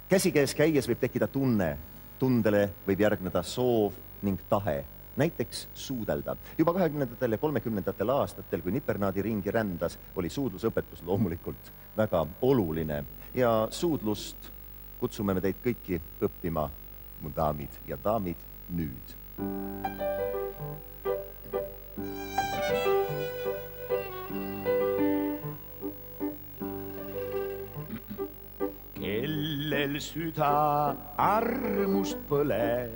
Käsikäes käies võib tekkida tunne, tundele võib järgneda soov ning tahe, näiteks suudelda. Juba 20. ja 30. aastatel, kui Nipernaadi ringi rändas, oli suudlusõpetus loomulikult väga oluline ja suudlust kutsume me teid kõiki õppima, mu daamid ja daamid, nüüd. Kellel süda armust põle,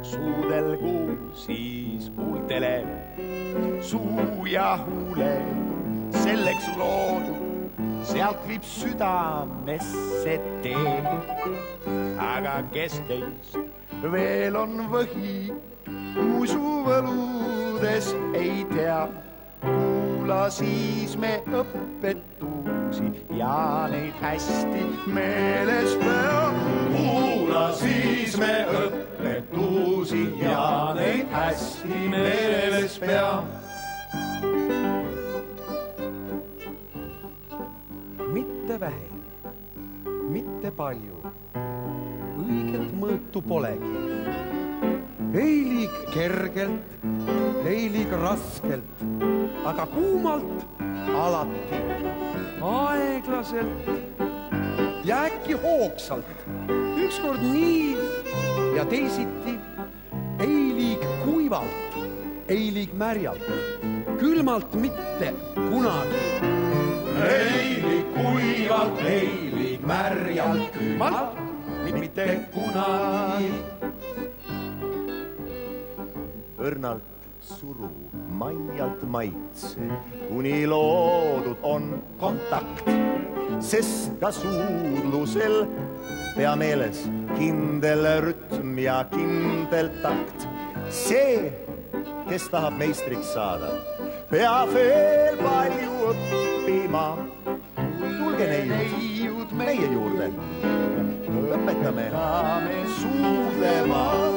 suudelgu siis huultele. Suu ja huule selleks loodud, sealt viib südamesse tee. Aga kes teist veel on võhi, usuvõludes ei tea, kuula siis me õpetusi ja neid hästi meeles pea. Kuula siis me õpetusi ja neid hästi meeles pea. Mitte vähe, mitte palju, õiget mõõtu polegi. Ei liig kergelt, ei liig raskelt, aga kuumalt alati, aeglaselt ja äkki hoogsalt. Ükskord nii ja teisiti, ei liig kuivalt, ei liig märjalt, külmalt mitte kunagi. Ei liig kuivalt, ei liig märjalt, külmalt mitte kunagi. Õrnalt suru, maialt maitse, kuni loodud on kontakt, sest ka suudlusel pea meeles kindel rütm ja kindel takt. See, kes tahab meistriks saada, peab veel palju õppima. Tulge neiud meie juurde, õpetame suudlema.